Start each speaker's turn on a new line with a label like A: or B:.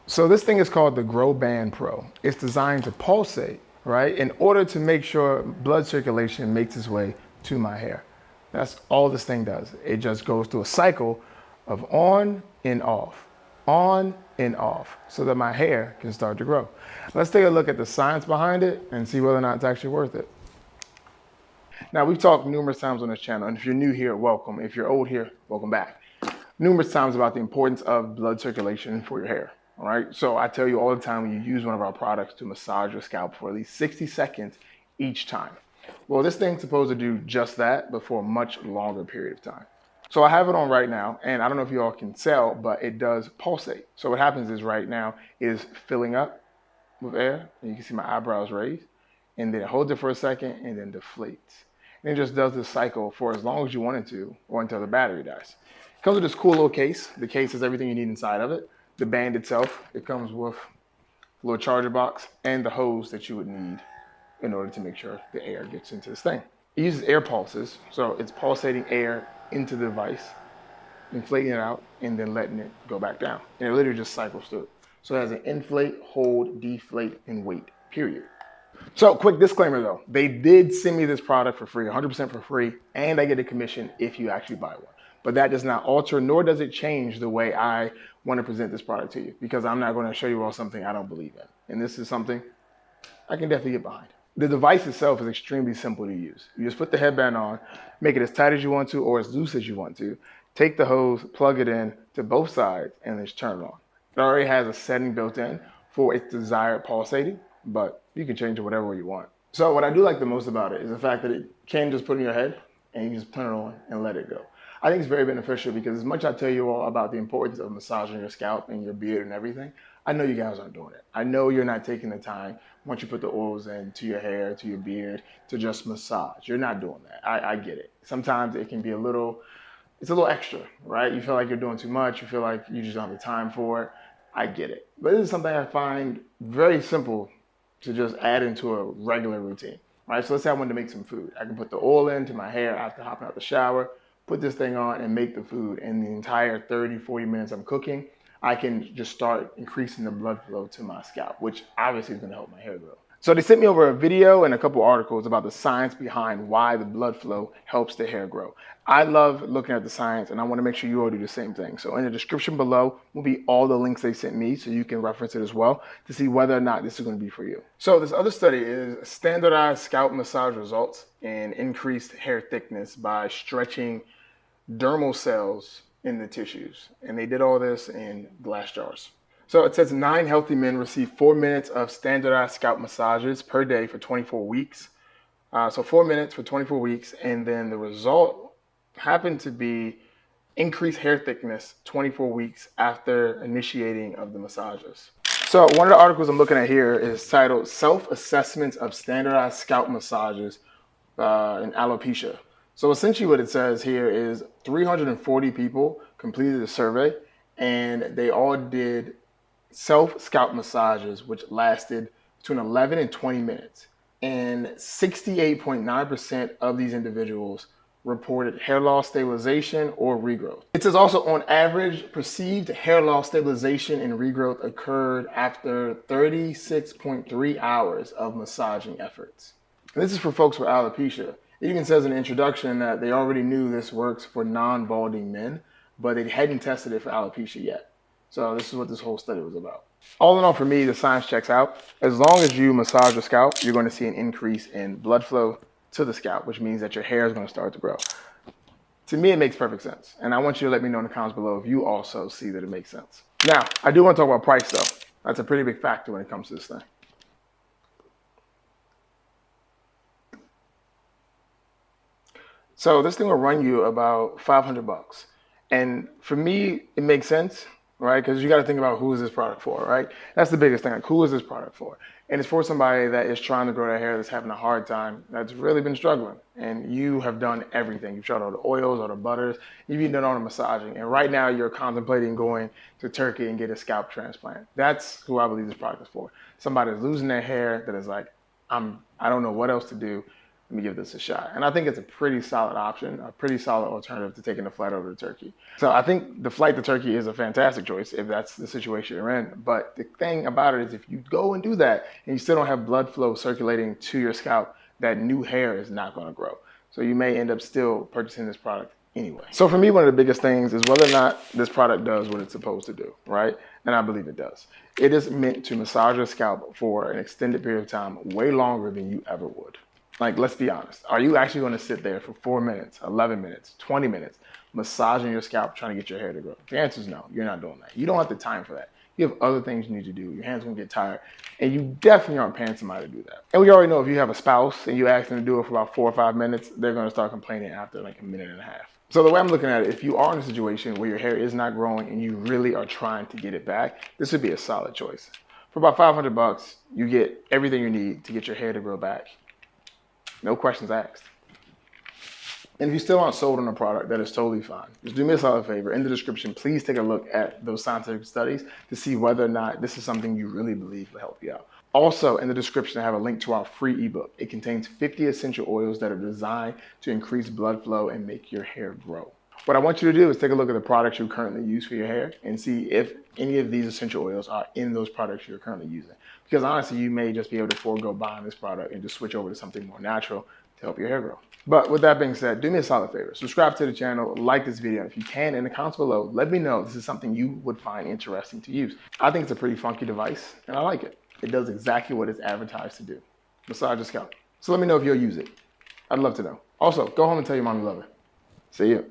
A: So this thing is called the Growband Pro. It's designed to pulsate, right, in order to make sure blood circulation makes its way to my hair. That's all this thing does. It just goes through a cycle of on and off, so that my hair can start to grow. Let's take a look at the science behind it and see whether or not it's actually worth it. Now, we've talked numerous times on this channel, and if you're new here, welcome. If you're old here, welcome back. Numerous times about the importance of blood circulation for your hair. All right, so I tell you all the time when you use one of our products to massage your scalp for at least 60 seconds each time. Well, this thing's supposed to do just that, but for a much longer period of time. So I have it on right now, and I don't know if you all can tell, but it does pulsate. So what happens is right now it is filling up with air, and you can see my eyebrows raised, and then it holds it for a second and then deflates. And it just does this cycle for as long as you want it to, or until the battery dies. It comes with this cool little case. The case has everything you need inside of it. The band itself, it comes with a little charger box and the hose that you would need in order to make sure the air gets into this thing. It uses air pulses, so it's pulsating air into the device, inflating it out, and then letting it go back down. And it literally just cycles through it. So it has an inflate, hold, deflate, and wait, period. So quick disclaimer though, they did send me this product for free, 100% for free, and I get a commission if you actually buy one. But that does not alter, nor does it change the way I want to present this product to you, because I'm not going to show you all something I don't believe in. And this is something I can definitely get behind. The device itself is extremely simple to use. You just put the headband on, make it as tight as you want to or as loose as you want to, take the hose, plug it in to both sides, and then just turn it on. It already has a setting built in for its desired pulsating, but you can change it whatever way you want. So what I do like the most about it is the fact that it can just put in your head and you can just turn it on and let it go. I think it's very beneficial because as much as I tell you all about the importance of massaging your scalp and your beard and everything, I know you guys aren't doing it. I know you're not taking the time once you put the oils in to your hair, to your beard, to just massage. You're not doing that. I get it. Sometimes it can be it's a little extra, right? You feel like you're doing too much. You feel like you just don't have the time for it. I get it. But this is something I find very simple to just add into a regular routine, right? So let's say I wanted to make some food. I can put the oil into my hair after hopping out the shower, put this thing on and make the food. And the entire 30, 40 minutes I'm cooking, I can just start increasing the blood flow to my scalp, which obviously is going to help my hair grow. So they sent me over a video and a couple articles about the science behind why the blood flow helps the hair grow. I love looking at the science, and I want to make sure you all do the same thing. So in the description below will be all the links they sent me, so you can reference it as well to see whether or not this is going to be for you. So this other study is standardized scalp massage results in increased hair thickness by stretching dermal cells in the tissues. And they did all this in glass jars. So it says 9 healthy men receive 4 minutes of standardized scalp massages per day for 24 weeks. So 4 minutes for 24 weeks. And then the result happened to be increased hair thickness 24 weeks after initiating of the massages. So one of the articles I'm looking at here is titled Self-Assessments of Standardized Scalp Massages in Alopecia. So essentially what it says here is 340 people completed the survey, and they all did self-scalp massages, which lasted between 11 and 20 minutes. And 68.9% of these individuals reported hair loss stabilization or regrowth. It says also on average, perceived hair loss stabilization and regrowth occurred after 36.3 hours of massaging efforts. And this is for folks with alopecia. It even says in the introduction that they already knew this works for non-balding men, but they hadn't tested it for alopecia yet. So this is what this whole study was about. All in all, for me, the science checks out. As long as you massage your scalp, you're going to see an increase in blood flow to the scalp, which means that your hair is going to start to grow. To me, it makes perfect sense. And I want you to let me know in the comments below if you also see that it makes sense. Now, I do want to talk about price, though. That's a pretty big factor when it comes to this thing. So this thing will run you about 500 bucks. And for me, it makes sense, right? Because you got to think about who is this product for, right? That's the biggest thing. Like, who is this product for? And it's for somebody that is trying to grow their hair, that's having a hard time, that's really been struggling. And you have done everything. You've tried all the oils, all the butters. You've even done all the massaging. And right now you're contemplating going to Turkey and get a scalp transplant. That's who I believe this product is for. Somebody that's losing their hair, that is like, I don't know what else to do. let me give this a shot. And I think it's a pretty solid option, a pretty solid alternative to taking the flight over to Turkey. So I think the flight to Turkey is a fantastic choice if that's the situation you're in. But the thing about it is if you go and do that and you still don't have blood flow circulating to your scalp, that new hair is not going to grow. So you may end up still purchasing this product anyway. So for me, one of the biggest things is whether or not this product does what it's supposed to do, right? And I believe it does. It is meant to massage your scalp for an extended period of time, way longer than you ever would. Like, let's be honest. Are you actually going to sit there for 4 minutes, 11 minutes, 20 minutes, massaging your scalp, trying to get your hair to grow? The answer is no. You're not doing that. You don't have the time for that. You have other things you need to do. Your hands are going to get tired. And you definitely aren't paying somebody to do that. And we already know if you have a spouse and you ask them to do it for about 4 or 5 minutes, they're going to start complaining after like a minute and a half. So the way I'm looking at it, if you are in a situation where your hair is not growing and you really are trying to get it back, this would be a solid choice. For about $500, you get everything you need to get your hair to grow back. No questions asked. And if you still aren't sold on a product, that is totally fine. Just do me a solid favor. In the description, please take a look at those scientific studies to see whether or not this is something you really believe will help you out. Also, in the description, I have a link to our free ebook. It contains 50 essential oils that are designed to increase blood flow and make your hair grow. What I want you to do is take a look at the products you currently use for your hair and see if any of these essential oils are in those products you're currently using. Because honestly, you may just be able to forego buying this product and just switch over to something more natural to help your hair grow. But with that being said, do me a solid favor. Subscribe to the channel, like this video. If you can, in the comments below, let me know if this is something you would find interesting to use. I think it's a pretty funky device, and I like it. It does exactly what it's advertised to do. Massage your scalp. So let me know if you'll use it. I'd love to know. Also, go home and tell your mom you love her. See you.